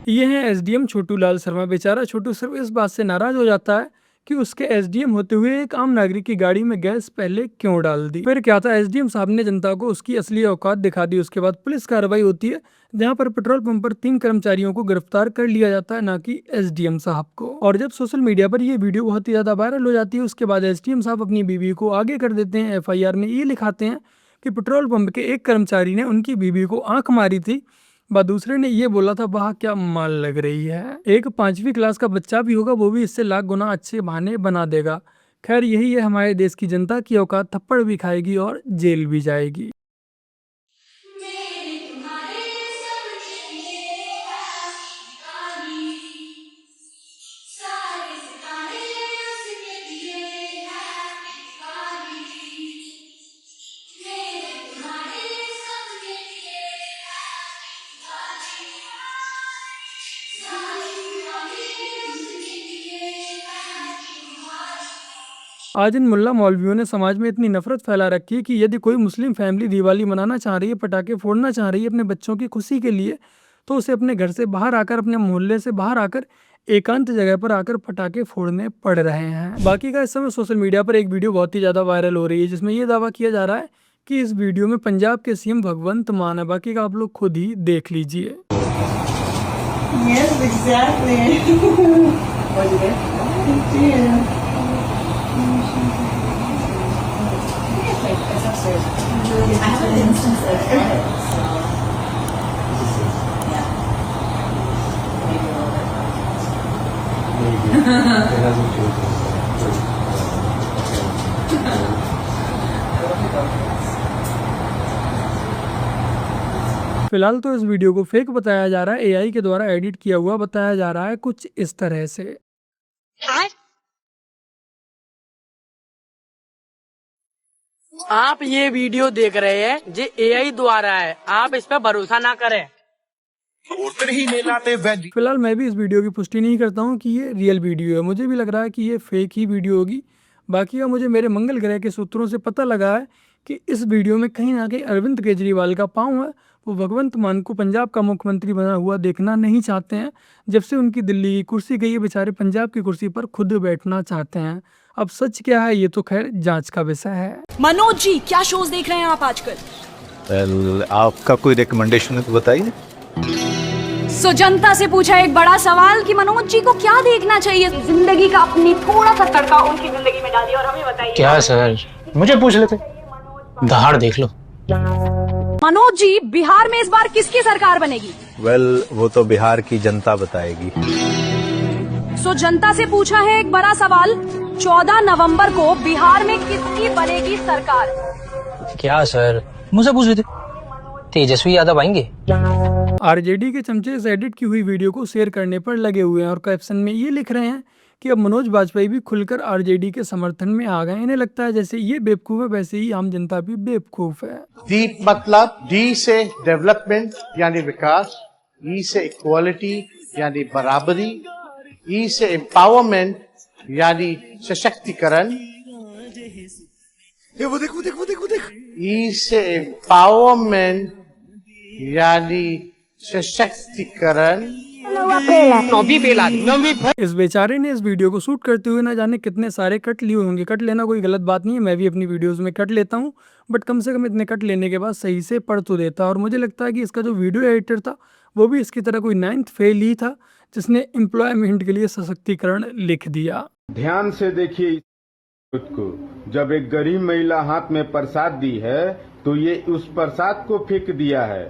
ये है एसडीएम छोटू लाल शर्मा। बेचारा छोटू सिर्फ इस बात से नाराज हो जाता है कि उसके एसडीएम होते हुए एक आम नागरिक की गाड़ी में गैस पहले क्यों डाल दी। फिर क्या था, एसडीएम साहब ने जनता को उसकी असली औकात दिखा दी। उसके बाद पुलिस कार्रवाई होती है, जहां पर पेट्रोल पंप पर 3 कर्मचारियों को गिरफ्तार कर लिया जाता है, ना कि एसडीएम साहब को। और जब सोशल मीडिया पर ये वीडियो बहुत ही ज्यादा वायरल हो जाती है, उसके बाद एसडीएम साहब अपनी बीवी को आगे कर देते हैं। एफआईआर में ये लिखाते हैं कि पेट्रोल पंप के एक कर्मचारी ने उनकी बीवी को आंख मारी थी, दूसरे ने ये बोला था वाह क्या माल लग रही है। एक 5वीं क्लास का बच्चा भी होगा, वो भी इससे लाख गुना अच्छे बहाने बना देगा। खैर यही है हमारे देश की जनता की औकात, थप्पड़ भी खाएगी और जेल भी जाएगी। आज इन मुल्ला मौलवियों ने समाज में इतनी नफरत फैला रखी है कि यदि कोई मुस्लिम फैमिली दिवाली मनाना चाह रही है, पटाखे फोड़ना चाह रही है अपने बच्चों की खुशी के लिए, तो उसे अपने घर से बाहर आकर, अपने मोहल्ले से बाहर आकर, एकांत जगह पर आकर पटाखे फोड़ने पड़ रहे हैं। बाकी का इस समय सोशल मीडिया पर एक वीडियो बहुत ही ज़्यादा वायरल हो रही है, जिसमें यह दावा किया जा रहा है कि इस वीडियो में पंजाब के सीएम भगवंत मान है। बाकी का आप लोग खुद ही देख लीजिए। Yes, exactly. What did it? It's upstairs. I have an instance of it, so yeah. Maybe a little bit. Maybe. It hasn't changed. फिलहाल तो इस वीडियो को फेक बताया जा रहा है, एआई के द्वारा एडिट किया हुआ बताया जा रहा है कुछ इस तरह से। आप ये वीडियो देख रहे हैं, ये एआई द्वारा है, आप इस पर भरोसा ना करें। फिलहाल मैं भी इस वीडियो की पुष्टि नहीं करता हूँ कि ये रियल वीडियो है, मुझे भी लग रहा है कि ये फेक ही वीडियो होगी। बाकी का मुझे मेरे मंगल ग्रह के सूत्रों से पता लगा है कि इस वीडियो में कहीं ना कहीं अरविंद केजरीवाल का पाँव है। वो भगवंत मान को पंजाब का मुख्यमंत्री बना हुआ देखना नहीं चाहते हैं। जब से उनकी दिल्ली की कुर्सी गई है, बेचारे पंजाब की कुर्सी पर खुद बैठना चाहते हैं। अब सच क्या है ये तो खैर जांच का विषय है। मनोज जी, क्या शोज देख रहे हैं आप आजकल? आपका कोई रिकमेंडेशन है तो बताइए। सो जनता से पूछा एक बड़ा सवाल कि मनोज जी को क्या देखना चाहिए। जिंदगी का अपनी थोड़ा सा तड़का उनकी जिंदगी में डालिए और हमें बताइए। क्या सर, मुझे पूछ लेते, दहाड़ देख लो। मनोज जी, बिहार में इस बार किसकी सरकार बनेगी? वो तो बिहार की जनता बताएगी। सो जनता से पूछा है एक बड़ा सवाल, 14 नवंबर को बिहार में किसकी बनेगी सरकार? क्या सर, मुझसे पूछ लेते, तेजस्वी यादव आएंगे। आरजेडी के चमचे इस एडिट की हुई वीडियो को शेयर करने पर लगे हुए हैं और कैप्शन में ये लिख रहे हैं कि अब मनोज वाजपेयी भी खुलकर आरजेडी के समर्थन में आ गए। इन्हें लगता है जैसे ये बेवकूफ है, वैसे ही आम जनता भी बेवकूफ है। दीप मतलब डी से डेवलपमेंट यानी विकास, ई से इक्वालिटी यानी बराबरी, ई से एम्पावरमेंट यानी सशक्तिकरण, वो देख, ई से एम्पावरमेंट यानी सशक्तिकरण। इस बेचारे ने इस वीडियो को शूट करते हुए ना जाने कितने सारे कट लिए होंगे। कट लेना कोई गलत बात नहीं है, मैं भी अपनी वीडियोस में कट लेता हूँ, बट कम से कम इतने कट लेने के बाद सही से पढ़ तो देता। और मुझे लगता है कि इसका जो वीडियो एडिटर था वो भी इसकी तरह कोई 9th फेल ही था, जिसने एम्प्लॉयमेंट के लिए सशक्तिकरण लिख दिया। ध्यान से देखिए खुद को, जब एक गरीब महिला हाथ में प्रसाद दी है तो ये उस प्रसाद को फेंक दिया है।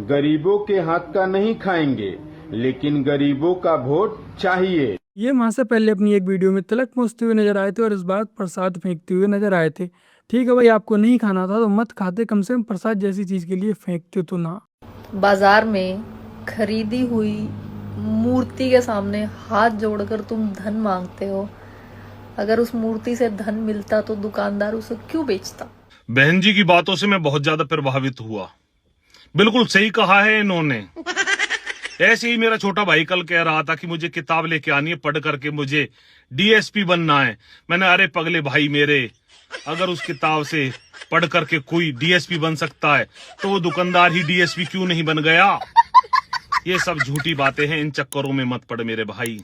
गरीबों के हाथ का नहीं खाएंगे, लेकिन गरीबों का वोट चाहिए। ये माह से पहले अपनी एक वीडियो में तिलक पहुंचते हुए नजर आए थे और इस बार प्रसाद फेंकते हुए नजर आए थे। ठीक है भाई, आपको नहीं खाना था तो मत खाते, कम से कम प्रसाद जैसी चीज के लिए फेंकते तो ना। बाजार में खरीदी हुई मूर्ति के सामने हाथ जोड़कर तुम धन मांगते हो। अगर उस मूर्ति से धन मिलता तो दुकानदार उसे क्यों बेचता? बहन जी की बातों से मैं बहुत ज्यादा प्रभावित हुआ। बिल्कुल सही कहा है इन्होंने। ऐसे ही मेरा छोटा भाई कल कह रहा था कि मुझे किताब लेके आनी है, पढ़ करके मुझे डीएसपी बनना है। मैंने अरे पगले भाई मेरे, अगर उस किताब से पढ़ करके कोई डीएसपी बन सकता है तो वो दुकानदार ही डीएसपी क्यों नहीं बन गया? ये सब झूठी बातें हैं, इन चक्करों में मत पड़ मेरे भाई।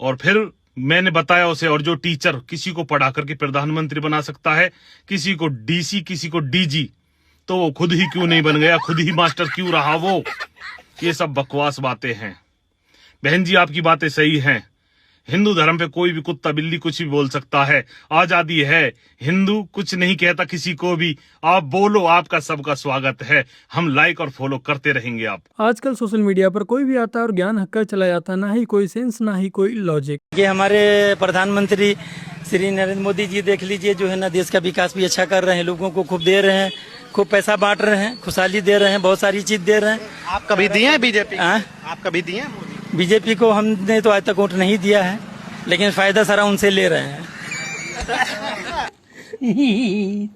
और फिर मैंने बताया उसे, और जो टीचर किसी को पढ़ा करके प्रधानमंत्री बना सकता है, किसी को डीसी, किसी को डीजी, तो वो खुद ही क्यों नहीं बन गया? खुद ही मास्टर क्यों रहा वो? ये सब बकवास बातें हैं। बहन जी आपकी बातें सही हैं। हिंदू धर्म पे कोई भी कुत्ता बिल्ली कुछ भी बोल सकता है, आजादी है। हिंदू कुछ नहीं कहता किसी को भी। आप बोलो, आपका सबका स्वागत है। हम लाइक और फॉलो करते रहेंगे। आप आजकल सोशल मीडिया पर कोई भी आता है और ज्ञान हक्का चला जाता है, ना ही कोई सेंस ना ही कोई लॉजिक। ये हमारे प्रधानमंत्री श्री नरेंद्र मोदी जी देख लीजिए, जो है ना देश का विकास भी अच्छा कर रहे हैं, लोगों को खूब दे रहे हैं, खूब पैसा बांट रहे हैं, खुशहाली दे रहे हैं, बहुत सारी चीज दे रहे हैं। आप कभी दिए हैं बीजेपी? आप कभी दिए हैं? बीजेपी को हमने तो आज तक वोट नहीं दिया है, लेकिन फायदा सारा उनसे ले रहे हैं।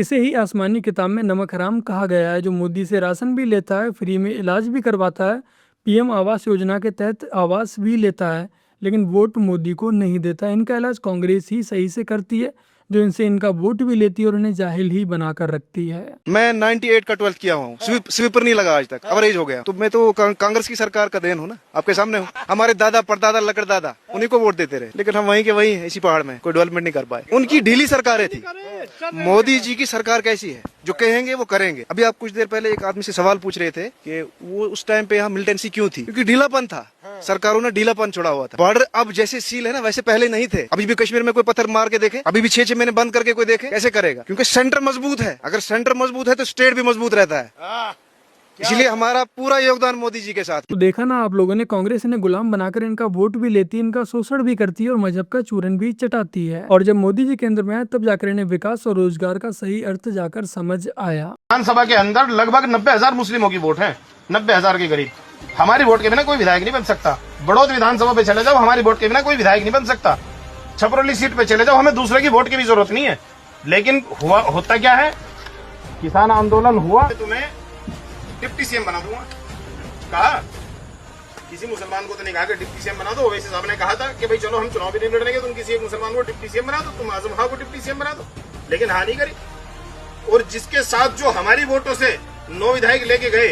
इसे ही आसमानी किताब में नमक हराम कहा गया है, जो मोदी से राशन भी लेता है, फ्री में इलाज भी करवाता है, पीएम आवास योजना के तहत आवास भी लेता है, लेकिन वोट मोदी को नहीं देता। इनका इलाज कांग्रेस ही सही से करती है, जो इनसे इनका वोट भी लेती है और उन्हें जाहिल ही बनाकर रखती है। मैं 98 का 12th किया हूँ, स्वीपर नहीं लगा आज तक, एवरेज हो गया। तो मैं तो कांग्रेस की सरकार का देन हूँ ना, आपके सामने हूँ। हमारे दादा परदादा लकड़दादा उन्हीं को वोट देते रहे, लेकिन हम वहीं के वहीं इसी पहाड़ में कोई डेवलपमेंट नहीं कर पाए। उनकी ढीली सरकारें थी। मोदी जी की सरकार कैसी है? जो कहेंगे वो करेंगे। अभी आप कुछ देर पहले एक आदमी से सवाल पूछ रहे थे कि वो उस टाइम पे यहाँ मिलिटेंसी क्यों थी? क्योंकि ढीलापन था, सरकारों ने ढीलापन छोड़ा हुआ था। बॉर्डर अब जैसे सील है ना, वैसे पहले नहीं थे। अभी भी कश्मीर में कोई पत्थर मार के देखे, अभी भी 6 महीने बंद करके कोई देखे, कैसे करेगा? क्योंकि सेंटर मजबूत है। अगर सेंटर मजबूत है तो स्टेट भी मजबूत रहता है। इसलिए हमारा पूरा योगदान मोदी जी के साथ। तो देखा ना आप लोगों ने, कांग्रेस इन्हें गुलाम बनाकर इनका वोट भी लेती है, इनका शोषण भी करती है और मजहब का चूरन भी चटाती है। और जब मोदी जी केंद्र में आए तब जाकर इन्हें विकास और रोजगार का सही अर्थ जाकर समझ आया। विधानसभा के अंदर लगभग 90,000 मुस्लिमों की वोट है, 90,000 के करीब। हमारी वोट के बिना कोई विधायक नहीं बन सकता। बड़ौद विधानसभा पे चले जाओ, हमारी वोट के बिना कोई विधायक नहीं बन सकता। छपरौली सीट पे चले जाओ, हमें दूसरे की वोट की भी जरूरत नहीं है। लेकिन होता क्या है, किसान आंदोलन हुआ, तुम्हें डिप्टी सीएम बना दूंगा। कहा किसी मुसलमान को तो नहीं कहा कि डिप्टी सीएम बना दो। वैसे साहब ने कहा था कि भाई चलो हम चुनाव भी नहीं लड़ेंगे, तुम किसी एक मुसलमान को डिप्टी सीएम बना दो, तुम आजम खां को डिप्टी सीएम बना दो। लेकिन हाँ नहीं करी। और जिसके साथ जो हमारी वोटों से 9 विधायक लेके गए,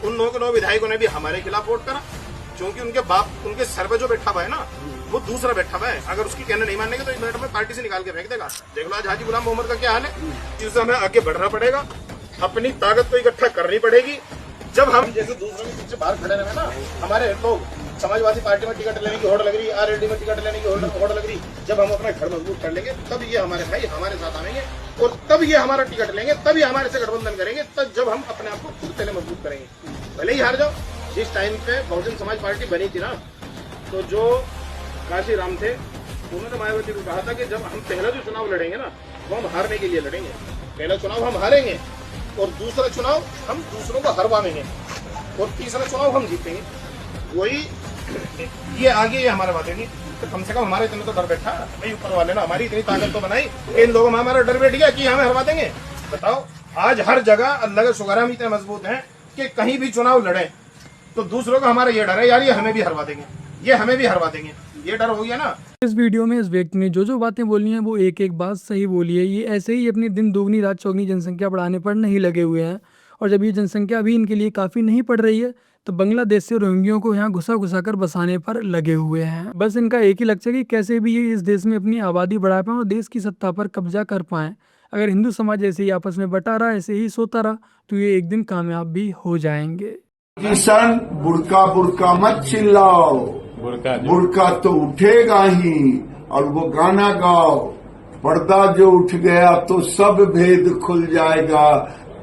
उन 9 विधायकों ने भी हमारे खिलाफ वोट करा, क्योंकि उनके बाप, उनके सर पे जो बैठा हुआ है ना, वो दूसरा बैठा हुआ है। अगर उसकी कहना नहीं मानेंगे तो 1 मिनट में पार्टी से निकाल के फेंक देगा। देख लो आज हाजी गुलाम मोहम्मद का क्या हाल है। इससे हमें आगे बढ़ना पड़ेगा, अपनी ताकत को इकट्ठा करनी पड़ेगी। जब हम जैसे दूसरों के पीछे बाहर खड़े रहे ना, हमारे लोग समाजवादी पार्टी में टिकट लेने की होड़ लग रही, आरएलडी में टिकट लेने की होड़ लग रही, जब हम अपना घर मजबूत कर लेंगे तब ये हमारे भाई हमारे साथ आएंगे और तब ये हमारा टिकट लेंगे, तब ये हमारे से गठबंधन करेंगे, तब जब हम अपने आप को खुद पहले मजबूत करेंगे। भले ही हार जाओ। जिस टाइम पे बहुजन समाज पार्टी बनी थी ना, तो जो काशी राम थे उन्होंने मायावती को कहा था कि जब हम पहला जो चुनाव लड़ेंगे ना, वो हम हारने के लिए लड़ेंगे। पहला चुनाव हम हारेंगे और दूसरा चुनाव हम दूसरों को हरवाएंगे और तीसरा चुनाव हम जीतेंगे। वही ये आगे ये हमारे बातें नहीं, तो कम से कम हमारे इतने तो डर बैठा भाई, ऊपर वाले ना हमारी इतनी ताकत तो बनाई, इन लोगों में हमारा डर बैठ गया कि हमें हरवा देंगे। बताओ, आज हर जगह अल्लाह का शुक्र है हम इतने मजबूत हैं कि कहीं भी चुनाव लड़े तो दूसरों को हमारा ये डर है, यार ये हमें भी हरवा देंगे, ये हमें भी हरवा देंगे, ये डर हो गया ना। इस वीडियो में इस व्यक्ति ने जो बातें बोली हैं वो एक एक बात सही बोली है। ये ऐसे ही अपनी दिन दोगुनी रात चौगुनी जनसंख्या बढ़ाने पर नहीं लगे हुए हैं, और जब ये जनसंख्या अभी इनके लिए काफ़ी नहीं पड़ रही है तो बांग्लादेश से रोहिंग्यों को यहाँ घुसा कर बसाने पर लगे हुए हैं। बस इनका एक ही लक्ष्य है कि कैसे भी ये इस देश में अपनी आबादी बढ़ा पाएँ और देश की सत्ता पर कब्जा कर पाएँ। अगर हिंदू समाज ऐसे ही आपस में बटा रहा, ऐसे ही सोता रहा, तो ये एक दिन कामयाब भी हो जाएंगे। किसान बुरका बुरका मत चिल्लाओ, बुरका तो उठेगा ही, और वो गाना गाओ, पर्दा जो उठ गया तो सब भेद खुल जाएगा,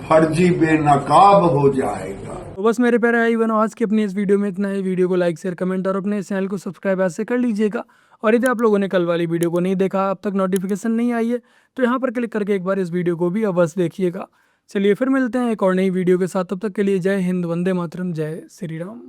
फर्जी बेनकाब हो जाएगा। तो बस मेरे प्यारे भाई बहनों, आज की अपनी इस वीडियो में इतना ही। वीडियो को लाइक शेयर कमेंट और अपने चैनल को सब्सक्राइब ऐसे कर लीजिएगा। और यदि आप लोगों ने कल वाली वीडियो को नहीं देखा, अब तक नोटिफिकेशन नहीं आई है, तो यहाँ पर क्लिक करके एक बार इस वीडियो को भी अवश्य देखिएगा। चलिए फिर मिलते हैं एक और नई वीडियो के साथ। तब तक के लिए जय हिंद, वंदे मातरम, जय श्री राम।